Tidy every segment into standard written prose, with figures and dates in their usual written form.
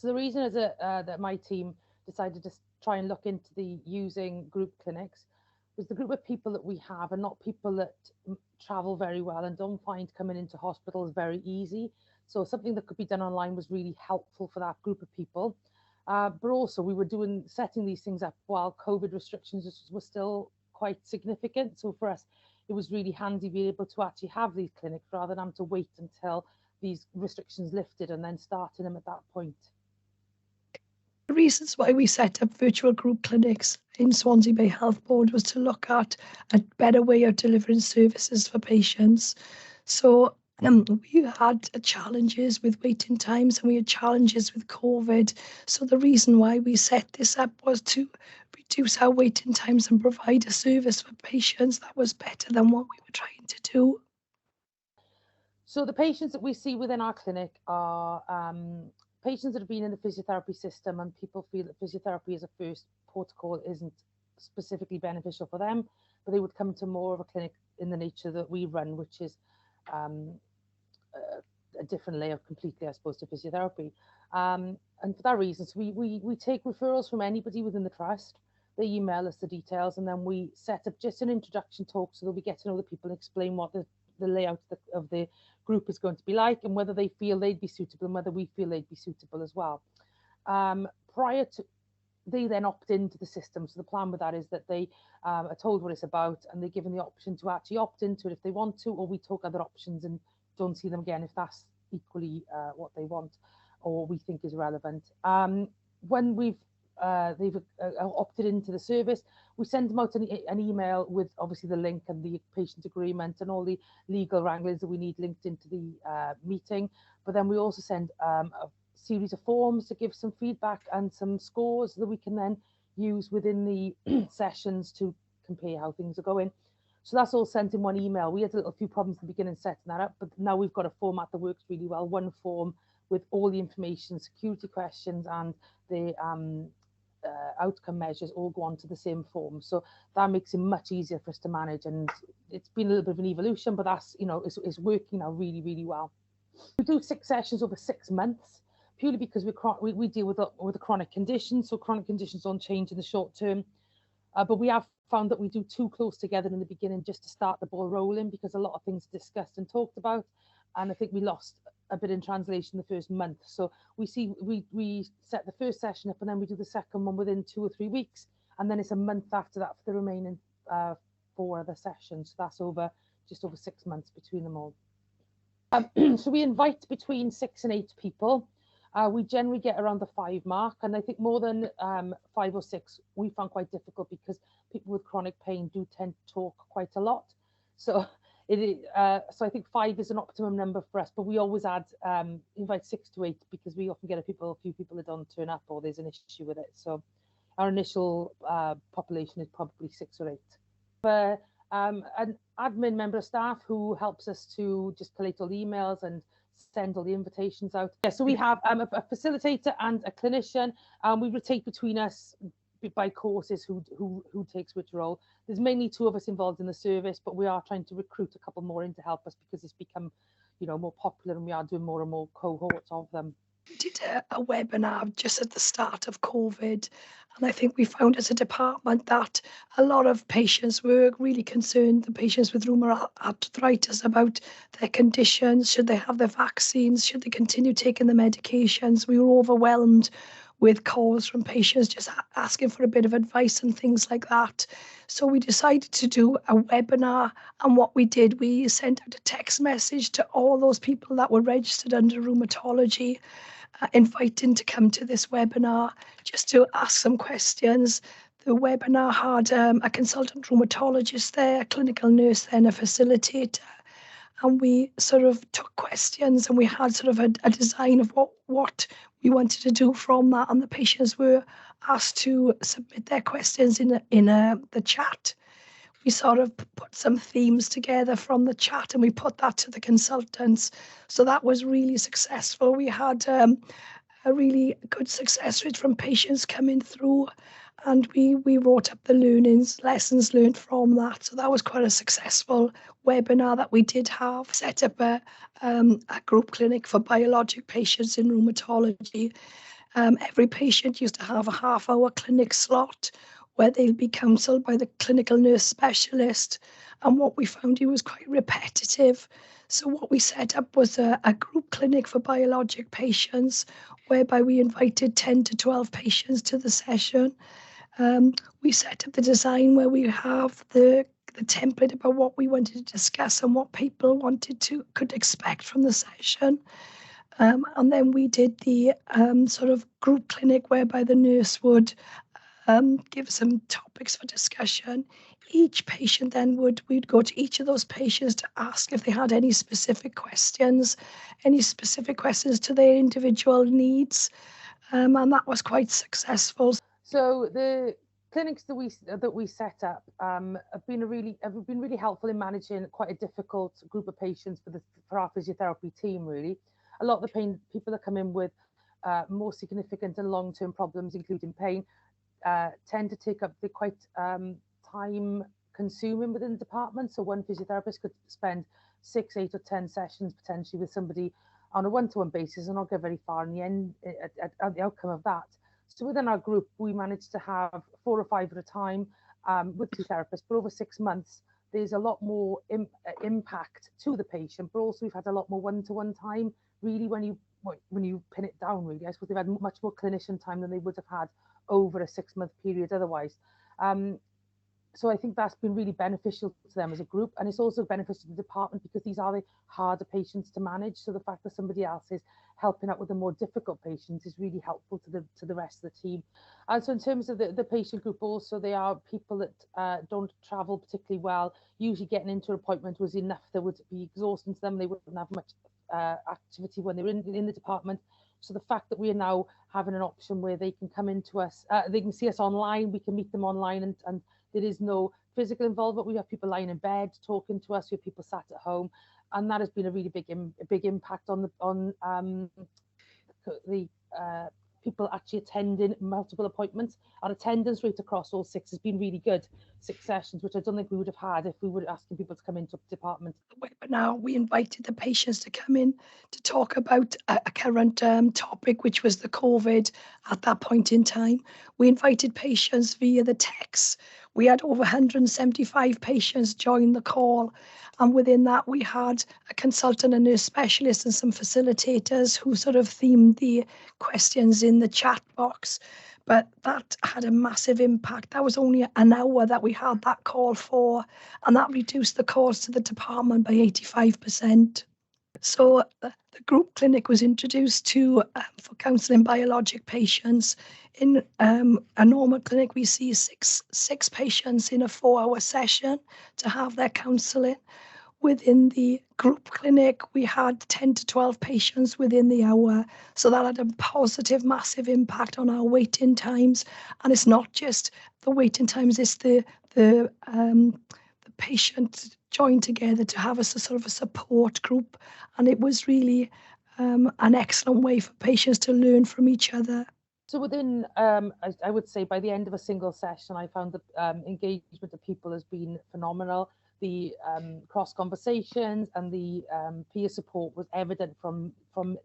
So the reason is that my team decided to try and look into the using group clinics was the group of people that we have are not people that travel very well and don't find coming into hospitals very easy. So something that could be done online was really helpful for that group of people. But also we were setting these things up while COVID restrictions were still quite significant. So for us, it was really handy being able to actually have these clinics rather than having to wait until these restrictions lifted and then starting them at that point. The reasons why we set up virtual group clinics in Swansea Bay Health Board was to look at a better way of delivering services for patients. So we had challenges with waiting times and we had challenges with COVID. So the reason why we set this up was to reduce our waiting times and provide a service for patients that was better than what we were trying to do. So the patients that we see within our clinic are patients that have been in the physiotherapy system and people feel that physiotherapy as a first protocol isn't specifically beneficial for them, but they would come to more of a clinic in the nature that we run, which is a different layout completely, I suppose, to physiotherapy. And for that reason, so we take referrals from anybody within the trust. They email us the details, and then we set up just an introduction talk so that we get to know the people and explain what the layout of the group is going to be like and whether they feel they'd be suitable and whether we feel they'd be suitable as well. Prior to, they then opt into the system. So the plan with that is that they are told what it's about and they're given the option to actually opt into it if they want to, or we talk other options and don't see them again if that's equally what they want or we think is relevant. When they've opted into the service, we send them out an email with obviously the link and the patient agreement and all the legal wranglings that we need linked into the meeting. But then we also send a series of forms to give some feedback and some scores that we can then use within the sessions to compare how things are going. So that's all sent in one email. We had a few problems at the beginning setting that up, but now we've got a format that works really well. One form with all the information, security questions, and the outcome measures all go onto the same form. So that makes it much easier for us to manage. And it's been a little bit of an evolution, but that's, it's working now really, really well. We do 6 sessions over 6 months, purely because we deal with a chronic condition. So chronic conditions don't change in the short term. But we have found that we do too close together in the beginning just to start the ball rolling because a lot of things are discussed and talked about. And I think we lost a bit in translation the first month. So we set the first session up and then we do the second one within 2 or 3 weeks. And then it's a month after that for the remaining 4 other sessions. So that's just over 6 months between them all. So we invite between 6 and 8 people. We generally get around the 5 mark, and I think more than 5 or 6 we found quite difficult because people with chronic pain do tend to talk quite a lot. So so I think 5 is an optimum number for us, but we always invite 6 to 8 because we often get a few people that don't turn up or there's an issue with it. So our initial population is probably 6 or 8. But an admin member of staff who helps us to just collate all the emails and send all the invitations out. Yeah, so we have a facilitator and a clinician, and we rotate between us by courses who takes which role. There's mainly 2 of us involved in the service, but we are trying to recruit a couple more in to help us because it's become, more popular and we are doing more and more cohorts of them. We did a webinar just at the start of COVID, and I think we found as a department that a lot of patients were really concerned, the patients with rheumatoid arthritis, about their conditions. Should they have their vaccines? Should they continue taking the medications? We were overwhelmed with calls from patients just asking for a bit of advice and things like that. So we decided to do a webinar, and what we did, we sent out a text message to all those people that were registered under rheumatology, inviting to come to this webinar just to ask some questions. The webinar had a consultant rheumatologist there, a clinical nurse there, and a facilitator. And we sort of took questions and we had sort of a design of what we wanted to do from that. And the patients were asked to submit their questions in the chat. We sort of put some themes together from the chat and we put that to the consultants. So that was really successful. We had a really good success rate from patients coming through, and we wrote up the lessons learned from that. So that was quite a successful webinar that we did have. Set up a group clinic for biologic patients in rheumatology. Every patient used to have a half-hour clinic slot where they'll be counselled by the clinical nurse specialist. And what we found, it was quite repetitive. So what we set up was a group clinic for biologic patients, whereby we invited 10 to 12 patients to the session. We set up the design where we have the template about what we wanted to discuss and what people could expect from the session. And then we did the sort of group clinic whereby the nurse would give some topics for discussion. Each patient then we'd go to each of those patients to ask if they had any specific questions to their individual needs. And that was quite successful. So the clinics that we set up have been really helpful in managing quite a difficult group of patients for our physiotherapy team. Really, a lot of the people that come in with more significant and long-term problems, including pain, tend to take up the quite time consuming within the department. So one physiotherapist could spend 6, 8 or 10 sessions potentially with somebody on a one-to-one basis and not get very far in the end at the outcome of that. So within our group, we managed to have 4 or 5 at a time with 2 therapists, but over 6 months, there's a lot more impact to the patient, but also we've had a lot more one-to-one time, really, when you pin it down, really. I suppose they've had much more clinician time than they would have had over a 6-month period otherwise. So I think that's been really beneficial to them as a group, and it's also beneficial to the department because these are the harder patients to manage. So the fact that somebody else is helping out with the more difficult patients is really helpful to the rest of the team. And so in terms of the patient group, also they are people that don't travel particularly well. Usually getting into an appointment was enough that would be exhausting to them. They wouldn't have much activity when they were in the department. So the fact that we are now having an option where they can come into us, they can see us online, we can meet them online, and there is no physical involvement. We have people lying in bed talking to us. We have people sat at home, and that has been a really big impact on the people actually attending multiple appointments. Our attendance rate across all 6 has been really good, 6 sessions, which I don't think we would have had if we were asking people to come into the department. Webinar, we invited the patients to come in to talk about a current topic, which was the COVID at that point in time. We invited patients via the text. We had over 175 patients join the call. And within that, we had a consultant, a nurse specialist, and some facilitators who sort of themed the questions in the chat box. But that had a massive impact. That was only an hour that we had that call for, and that reduced the cost to the department by 85%. So the group clinic was introduced for counselling biologic patients. In a normal clinic, we see six patients in a 4-hour session to have their counselling. Within the group clinic, we had 10 to 12 patients within the hour. So that had a positive, massive impact on our waiting times. And it's not just the waiting times, it's the patient joined together to have a sort of a support group. And it was really an excellent way for patients to learn from each other. So within, I would say by the end of a single session, I found that engagement of people has been phenomenal. The cross conversations and the peer support was evident from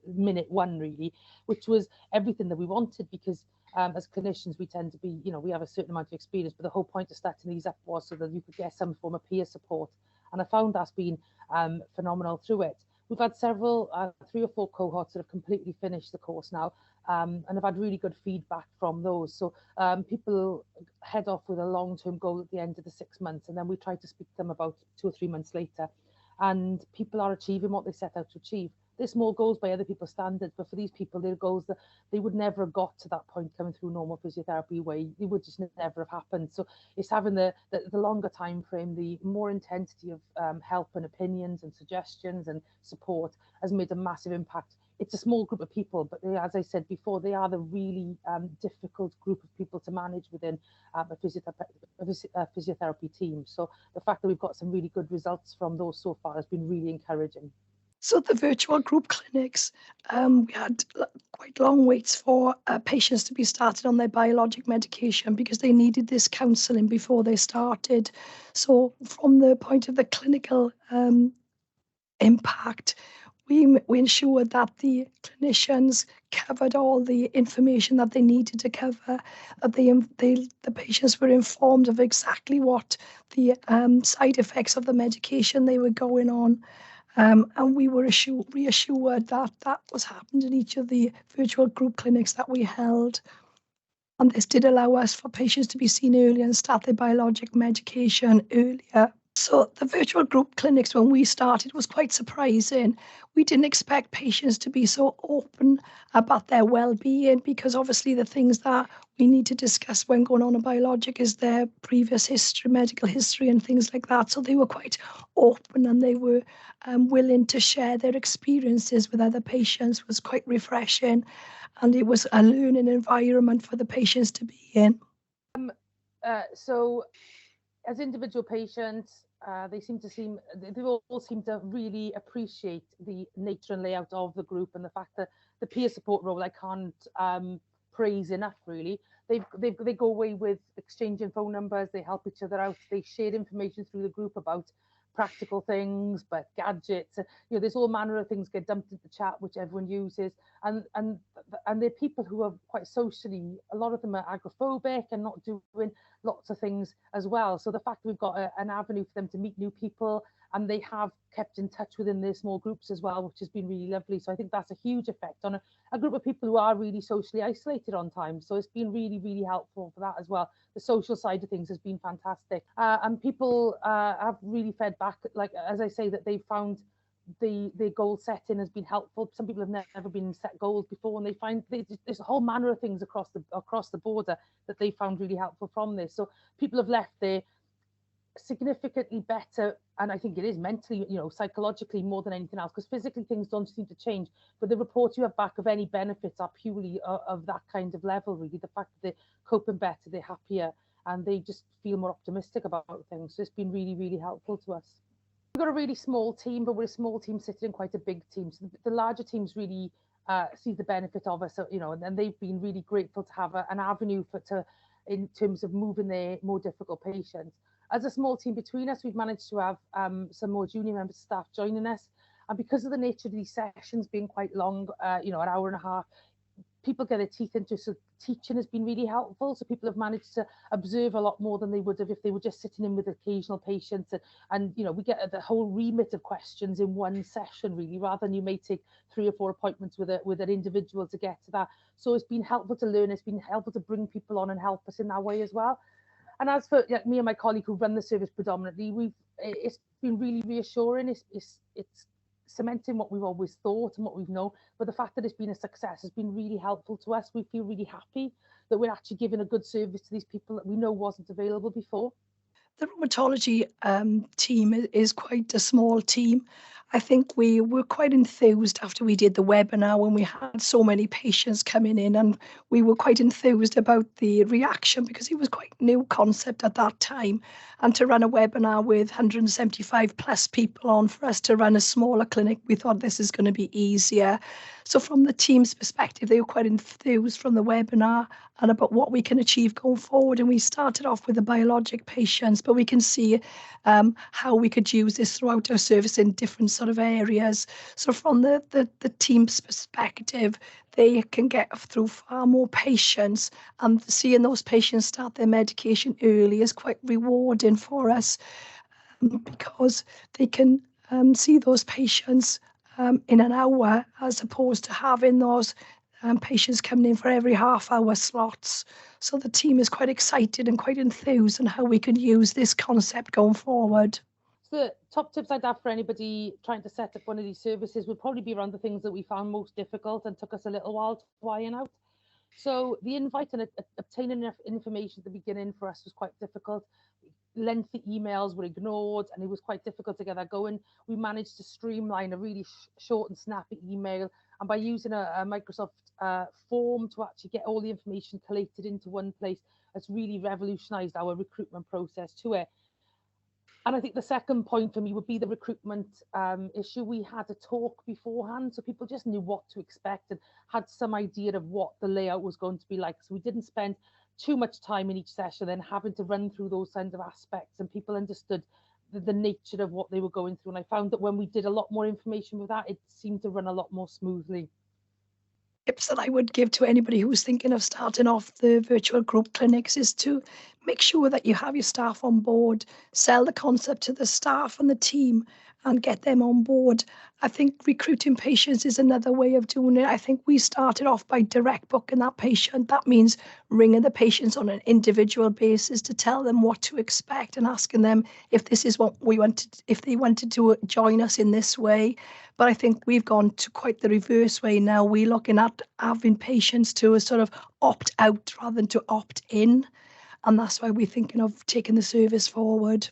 minute 1, really, which was everything that we wanted, because as clinicians, we tend to be, we have a certain amount of experience, but the whole point of starting these up was so that you could get some form of peer support. And I found that's been phenomenal through it. We've had several, 3 or 4 cohorts that have completely finished the course now, and I've had really good feedback from those. So people head off with a long-term goal at the end of the 6 months, and then we try to speak to them about 2 or 3 months later, and people are achieving what they set out to achieve. They're small goals by other people's standards, but for these people, they're goals that they would never have got to that point coming through normal physiotherapy way. It would just never have happened. So it's having the longer time frame, the more intensity of help and opinions and suggestions and support has made a massive impact. It's a small group of people, but they, as I said before, they are the really difficult group of people to manage within a physiotherapy team. So the fact that we've got some really good results from those so far has been really encouraging. So the virtual group clinics, we had quite long waits for patients to be started on their biologic medication because they needed this counselling before they started. So from the point of the clinical impact, we ensured that the clinicians covered all the information that they needed to cover, that the patients were informed of exactly what the side effects of the medication they were going on. And we were reassured that that was happened in each of the virtual group clinics that we held. And this did allow us for patients to be seen earlier and start their biologic medication earlier. So the virtual group clinics, when we started, was quite surprising. We didn't expect patients to be so open about their well-being, because obviously the things that we need to discuss when going on a biologic is their previous history, medical history and things like that. So they were quite open, and they were willing to share their experiences with other patients. It was quite refreshing, and it was a learning environment for the patients to be in. So as individual patients, they all seem to really appreciate the nature and layout of the group, and the fact that the peer support role, I can't praise enough, really. They go away with exchanging phone numbers, they help each other out, they share information through the group about practical things, but gadgets, there's all manner of things get dumped into the chat, which everyone uses, and they're people who are quite socially, a lot of them are agoraphobic and not doing lots of things as well. So the fact that we've got an avenue for them to meet new people, and they have kept in touch within their small groups as well, which has been really lovely. So I think that's a huge effect on a group of people who are really socially isolated on time. So it's been really, really helpful for that as well. The social side of things has been fantastic. And people have really fed back, like, as I say, that they found the goal setting has been helpful. Some people have never been set goals before, and they find there's a whole manner of things across the border that they found really helpful from this. So people have left there significantly better, and I think it is mentally, psychologically more than anything else, because physically things don't seem to change, but the reports you have back of any benefits are purely of that kind of level, really. The fact that they're coping better, they're happier, and they just feel more optimistic about things. So it's been really, really helpful to us. We've got a really small team, but we're a small team sitting in quite a big team. So the larger teams really see the benefit of us, and they've been really grateful to have an avenue in terms of moving their more difficult patients. As a small team between us, we've managed to have some more junior members of staff joining us. And because of the nature of these sessions being quite long, an hour and a half, people get their teeth into. So teaching has been really helpful. So people have managed to observe a lot more than they would have if they were just sitting in with occasional patients. And we get the whole remit of questions in one session, really, rather than you may take 3 or 4 appointments with an individual to get to that. So it's been helpful to learn. It's been helpful to bring people on and help us in that way as well. And as for me and my colleague who run the service predominantly, it's been really reassuring. It's cementing what we've always thought and what we've known, but the fact that it's been a success has been really helpful to us. We feel really happy that we're actually giving a good service to these people that we know wasn't available before. The rheumatology team is quite a small team. I think we were quite enthused after we did the webinar, when we had so many patients coming in, and we were quite enthused about the reaction, because it was quite a new concept at that time. And to run a webinar with 175 plus people on, for us to run a smaller clinic, we thought this is going to be easier. So from the team's perspective, they were quite enthused from the webinar and about what we can achieve going forward. And we started off with the biologic patients, but we can see how we could use this throughout our service in different sort of areas. So from the team's perspective, they can get through far more patients, and seeing those patients start their medication early is quite rewarding for us, because they can see those patients in an hour, as opposed to having those patients coming in for every half-hour slots. So the team is quite excited and quite enthused on how we can use this concept going forward. So the top tips I'd have for anybody trying to set up one of these services would probably be around the things that we found most difficult and took us a little while to iron out. So the invite and obtaining enough information at the beginning for us was quite difficult. Lengthy emails were ignored, and it was quite difficult to get that going. We managed to streamline a really short and snappy email, and by using a Microsoft form to actually get all the information collated into one place, it's really revolutionized our recruitment process to it. And I think the second point for me would be the recruitment issue. We had a talk beforehand, so people just knew what to expect and had some idea of what the layout was going to be like. So we didn't spend too much time in each session then having to run through those kinds of aspects, and people understood the nature of what they were going through. And I found that when we did a lot more information with that, it seemed to run a lot more smoothly. Tips that I would give to anybody who's thinking of starting off the virtual group clinics is to make sure that you have your staff on board, sell the concept to the staff and the team, and get them on board. I think recruiting patients is another way of doing it. I think we started off by direct booking that patient. That means ringing the patients on an individual basis to tell them what to expect and asking them if this is what we wanted, if they wanted to join us in this way. But I think we've gone to quite the reverse way now. We're looking at having patients to sort of opt out rather than to opt in. And that's why we're thinking of taking the service forward.